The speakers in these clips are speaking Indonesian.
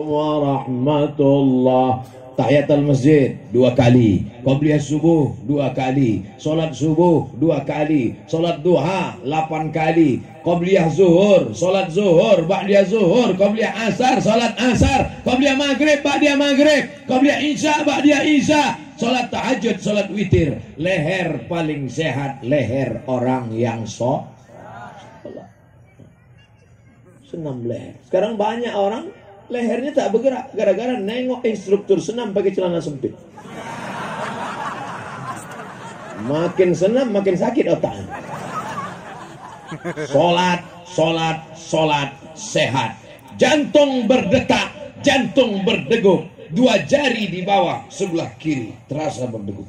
warahmatullah. Tahiyatul masjid 2 kali, qabliyah subuh 2 kali, salat subuh 2 kali, salat duha 8 kali, qabliyah zuhur, salat zuhur, ba'diyah zuhur, qabliyah asar, salat asar, qabliyah maghrib, ba'diyah maghrib, qabliyah isya, ba'diyah isya, salat tahajud, salat witir. Leher paling sehat leher orang yang senam leher. Sekarang banyak orang lehernya tak bergerak gara-gara nengok instruktur senam pakai celana sempit. Makin senam makin sakit otaknya. Solat sehat. Jantung berdetak, jantung berdegup. 2 jari di bawah sebelah kiri terasa berdegup.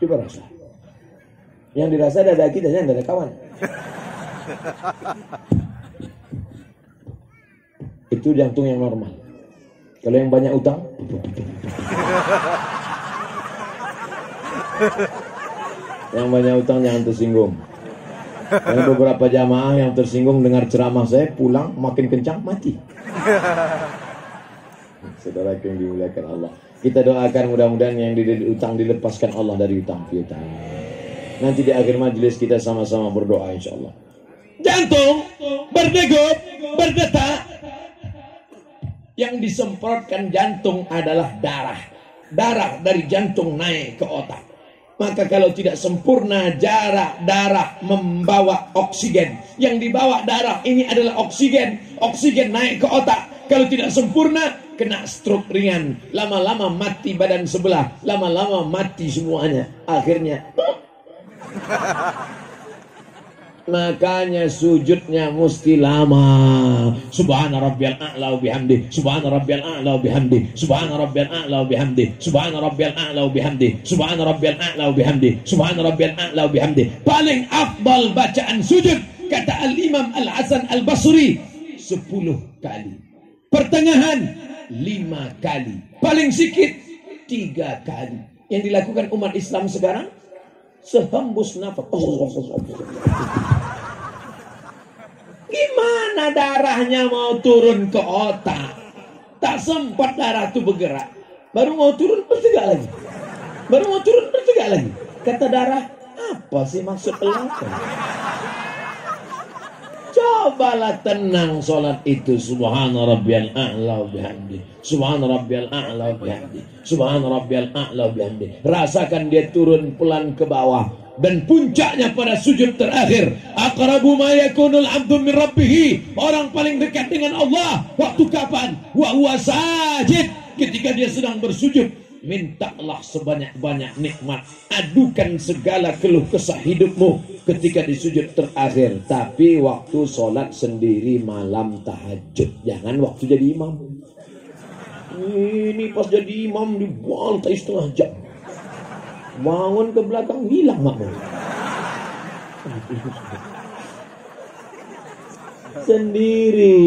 Coba rasa. Yang dirasa dada kita, yang dada kawan. Itu jantung yang normal. Kalau yang banyak utang, yang banyak utang jangan tersinggung. Karena beberapa jamaah yang tersinggung dengar ceramah saya pulang makin kencang mati. Saudara yang dimuliakan Allah, kita doakan mudah-mudahan yang utang dilepaskan Allah dari utang kita. Nanti di akhir majelis kita sama-sama berdoa insya Allah. Jantung berdegup, berdetak. Yang disemprotkan jantung adalah darah. Darah dari jantung naik ke otak. Maka kalau tidak sempurna darah membawa oksigen. Yang dibawa darah ini adalah oksigen. Oksigen naik ke otak. Kalau tidak sempurna kena stroke ringan. Lama-lama mati badan sebelah. Lama-lama mati semuanya. Akhirnya makanya sujudnya mesti lama. Subhana rabbiyal a'la wa bihamdi, subhana rabbiyal a'la wa bihamdi, subhana rabbiyal a'la wa bihamdi, subhana rabbiyal a'la wa bihamdi, subhana rabbiyal a'la wa bihamdi, subhana rabbiyal a'la wa bihamdi. Paling afdal bacaan sujud kata Al-Imam Al-Hasan Al-Basri 10 kali. Pertengahan 5 kali. Paling sikit 3 kali. Yang dilakukan umat Islam sekarang sehembus nafas. Gimana darahnya mau turun ke otak? Tak sempat darah itu bergerak. Baru mau turun bertegak lagi. Baru mau turun bertegak lagi. Kata darah, apa sih maksud Allah? Cobalah tenang solat itu. Subhana rabbiyal a'la wa bihamdi, subhana rabbiyal a'la wa bihamdi, subhana rabbiyal a'la wa bihamdi. Rasakan dia turun pelan ke bawah. Dan puncaknya pada sujud terakhir. Aqrabu ma yakunul 'abdu min rabbih. Orang paling dekat dengan Allah waktu kapan? Wa huwa sajid. Ketika dia sedang bersujud. Mintalah sebanyak-banyak nikmat. Adukan segala keluh kesah hidupmu ketika di sujud terakhir. Tapi waktu sholat sendiri malam tahajud. Jangan waktu jadi imam. Ini pas jadi imam dibantai setengah jam. Bangun ke belakang hilang makmum. Sendiri.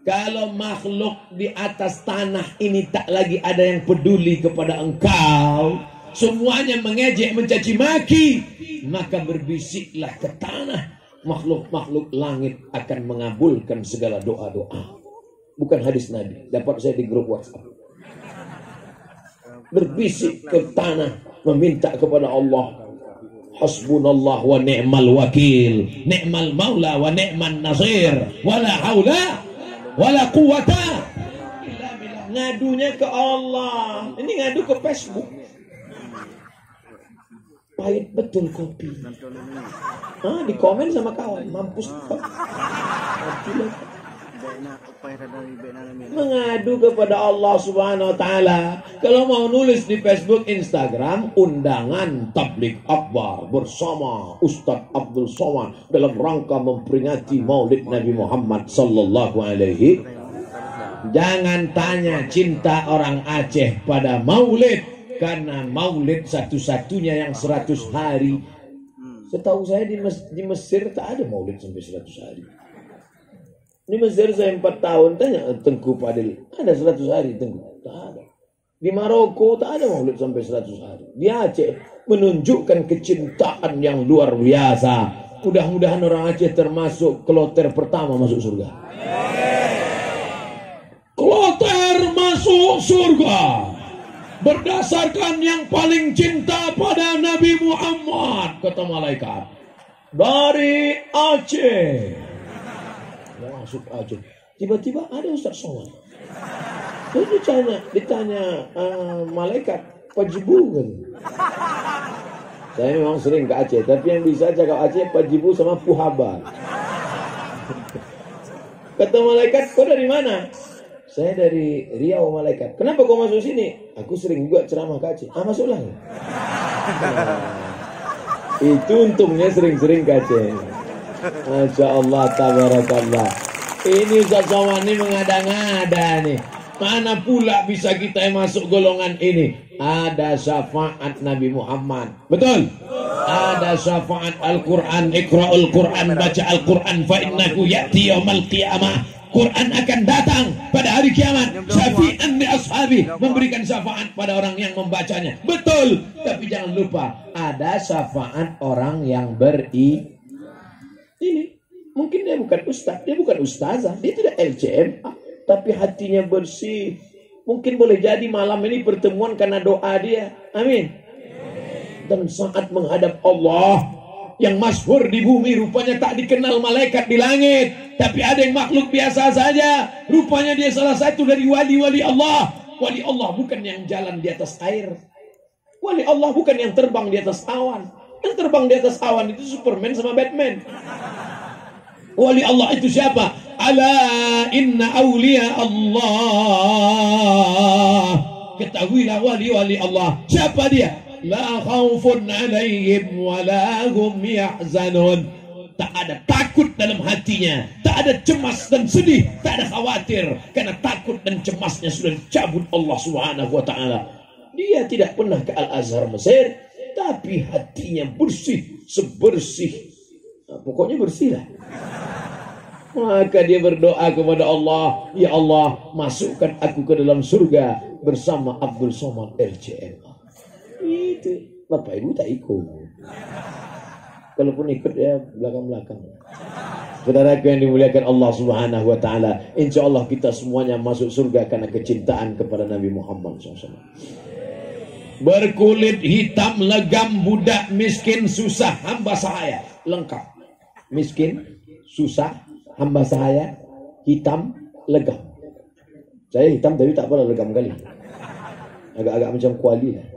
Kalau makhluk di atas tanah ini tak lagi ada yang peduli kepada engkau, semuanya mengejek, mencaci maki, maka berbisiklah ke tanah. Makhluk-makhluk langit akan mengabulkan segala doa-doa. Bukan hadis Nabi, dapat saya di grup WhatsApp. Berbisik ke tanah, meminta kepada Allah. Hasbunallah wa ni'mal wakil, ni'mal maula wa ni'man nasir, wala haula wala quwata. Ngadunya ke Allah. Ini ngadu ke Facebook. Pahit betul kopi. Di komen sama kawan, mampus. Mengadu kepada Allah Subhanahu wa taala. Kalau mau nulis di Facebook, Instagram, undangan tabligh akbar bersama Ustadz Abdul Somad dalam rangka memperingati Maulid Nabi Muhammad sallallahu alaihi. Jangan tanya cinta orang Aceh pada Maulid, karena Maulid satu-satunya yang 100 hari. Setahu saya di Mesir tak ada Maulid sampai 100 hari. Di Mesir saya 4 tahun, tanya Tengku Fadil, ada 100 hari Tengku? Tak ada. Di Maroko tak ada maulid sampai 100 hari. Di Aceh menunjukkan kecintaan yang luar biasa Mudah-mudahan orang Aceh termasuk kloter pertama masuk surga. Kloter masuk surga berdasarkan yang paling cinta pada Nabi Muhammad, kata malaikat. Dari Aceh. Ya, masuk Aceh. Tiba-tiba ada Ustaz Somad. Dia ditanya malaikat, Pajibu kan? Saya memang sering ke Aceh, tapi yang bisa cakap Aceh Pajibu sama Puhaba. Kata malaikat, kau dari mana? Saya dari Riau malaikat. Kenapa kau masuk sini? Aku sering juga ceramah ke Aceh. Masuklah. Itu untungnya sering-sering ke Aceh. Masya Allah, tabarakallah. Ini Ustaz Somad ini mengada-ngada nih. Mana pula bisa kita masuk golongan ini? Ada syafaat Nabi Muhammad. Betul? Ada syafaat Al-Quran. Iqra'ul Quran, baca Al-Quran. Fa'innahu ya'ti yawmal qiyamah. Quran akan datang pada hari kiamat. Syafi'an li ashabi, memberikan syafaat pada orang yang membacanya. Betul. Tapi jangan lupa, ada syafaat orang yang ini. Mungkin dia bukan ustaz, dia bukan ustazah, dia tidak LCMA, tapi hatinya bersih. Mungkin boleh jadi malam ini pertemuan karena doa dia. Amin. Dan saat menghadap Allah yang masyhur di bumi, rupanya tak dikenal malaikat di langit, tapi ada yang makhluk biasa saja. Rupanya dia salah satu dari wali-wali Allah. Wali Allah bukan yang jalan di atas air. Wali Allah bukan yang terbang di atas awan. Yang terbang di atas awan itu Superman sama Batman. Wali Allah itu siapa? Ala inna awliya Allah. Ketahuilah wali-wali Allah. Siapa dia? La khaufun alaihim wa la hum yahzanun. Tak ada takut dalam hatinya, tak ada cemas dan sedih, tak ada khawatir, karena takut dan cemasnya sudah dicabut Allah Subhanahu wa taala. Dia tidak pernah ke Al-Azhar Mesir, tapi hatinya bersih, sebersih, pokoknya bersih lah. Maka dia berdoa kepada Allah, ya Allah, masukkan aku ke dalam surga bersama Abdul Somad LCMA. Itu Bapak Ibu tak ikut. Kalaupun ikut ya belakang-belakang. Saudaraku yang dimuliakan Allah Subhanahu wa taala, insyaallah kita semuanya masuk surga karena kecintaan kepada Nabi Muhammad SAW. Berkulit hitam legam, budak miskin susah, hamba sahaya, lengkap. Miskin, susah, hamba sahaya, hitam, legam. Saya hitam tapi tak pernah legam kali. Agak-agak macam kuali lah.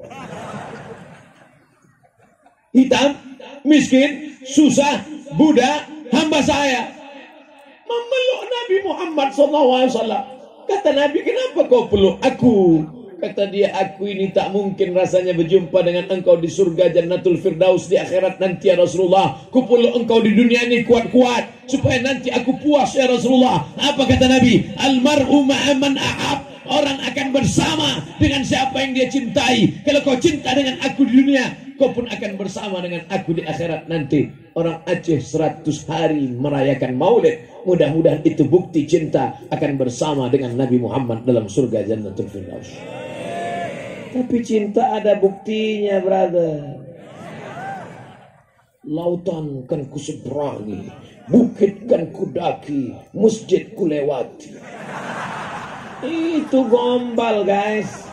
Hitam, miskin, susah, budak, hamba sahaya. Memeluk Nabi Muhammad SAW. Kata Nabi, kenapa kau peluk aku? Kata dia, aku ini tak mungkin rasanya berjumpa dengan engkau di surga Jannatul Firdaus di akhirat nanti ya Rasulullah. Ku peluk engkau di dunia ini kuat-kuat supaya nanti aku puas ya Rasulullah. Apa kata Nabi? Almar'u ma'aman ahab. Orang akan bersama dengan siapa yang dia cintai. Kalau kau cinta dengan aku di dunia, kau pun akan bersama dengan aku di akhirat nanti. Orang Aceh 100 hari merayakan maulid. Mudah-mudahan itu bukti cinta akan bersama dengan Nabi Muhammad dalam surga Jannatul Firdaus. Tapi cinta ada buktinya, brother. Lautan kan kuseberangi, bukit kan kudaki, masjid kulewati. Itu gombal, guys.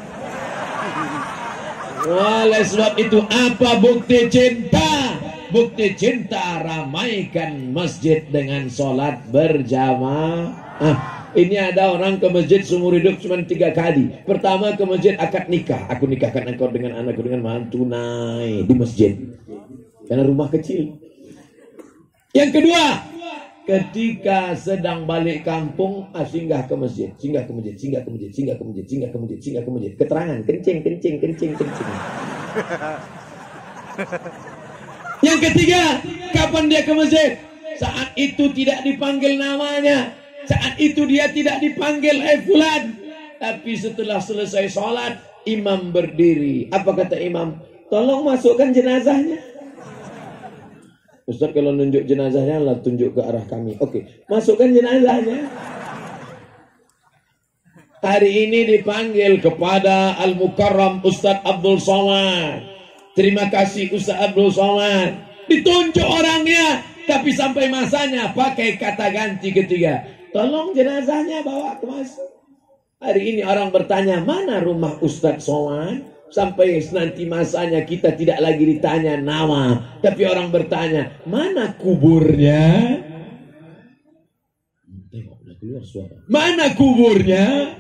Oleh sebab itu, apa bukti cinta? Bukti cinta, ramaikan masjid dengan sholat berjamaah. Ini ada orang ke masjid seumur hidup cuma 3 kali. Pertama ke masjid akad nikah. Aku nikahkan engkau dengan anakku dengan mahar tunai di masjid. Karena rumah kecil. Yang kedua, ketika sedang balik kampung, singgah ke masjid, singgah ke masjid, singgah ke masjid, singgah ke masjid, singgah ke masjid, singgah ke masjid. Keterangan, kencing, kencing, kencing, kencing. Yang ketiga, kapan dia ke masjid? Saat itu tidak dipanggil namanya. Saat itu dia tidak dipanggil fulan. Tapi setelah selesai sholat, imam berdiri. Apa kata imam? Tolong masukkan jenazahnya. Ustaz kalau nunjuk jenazahnya lah tunjuk ke arah kami. Oke, masukkan jenazahnya. Hari ini dipanggil kepada Al-Mukarram Ustaz Abdul Somad. Terima kasih Ustaz Abdul Somad. Ditunjuk orangnya. tapi sampai masanya pakai kata ganti ketiga. Tolong jenazahnya bawa ke masjid. Hari ini orang bertanya, mana rumah Ustadz Somad? Sampai nanti masanya kita tidak lagi ditanya nama, tapi orang bertanya, mana kuburnya? Tengok, udah keluar suara. Mana kuburnya?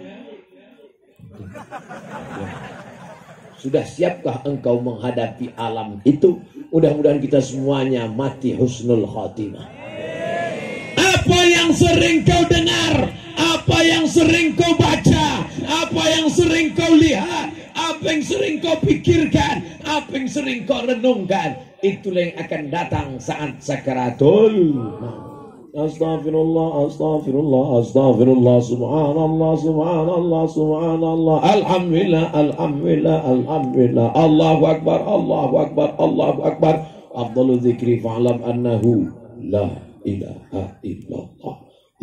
Sudah siapkah engkau menghadapi alam itu? Mudah-mudahan kita semuanya mati husnul khatimah. Apa yang sering kau dengar, apa yang sering kau baca, apa yang sering kau lihat, apa yang sering kau pikirkan, apa yang sering kau renungkan, itulah yang akan datang saat sakaratul maut. Astaghfirullah, astaghfirullah, astaghfirullah, subhanallah, subhanallah, subhanallah, alhamdulillah, alhamdulillah, alhamdulillah, Allahu akbar, Allahu akbar, Allahu akbar. Afdalu dzikri fa'lam annahu la ilaha illallah,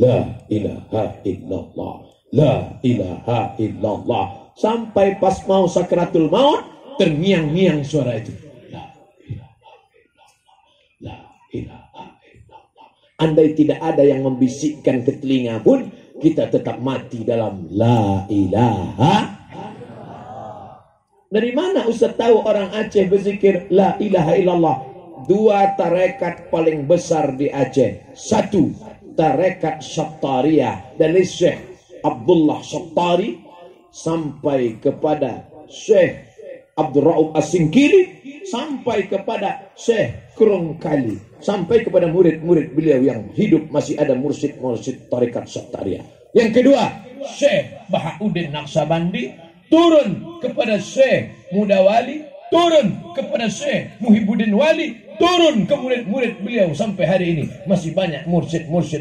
la ilaha illallah, la ilaha illallah. Sampai pas mau sakaratul maut, terngiang-ngiang suara itu. La ilaha illallah, la ilaha. Andai tidak ada yang membisikkan ke telinga pun, kita tetap mati dalam la ilaha. Dari mana Ustaz tahu orang Aceh berzikir la ilaha illallah? Dua tarekat paling besar di Aceh. Satu, tarekat Syattariyah dari Syekh Abdullah Syattari sampai kepada Syekh Abdul Rauf As-Singkili, sampai kepada Syekh Kurungkali, sampai kepada murid-murid beliau yang hidup masih ada mursyid-mursyid tarekat Syattariyah. Yang kedua, Syekh Bahauddin Naqsabandi, turun kepada Syekh Mudawali, turun kepada Syekh Muhibbuddin Wali, turun ke murid-murid beliau sampai hari ini masih banyak mursyid-mursyid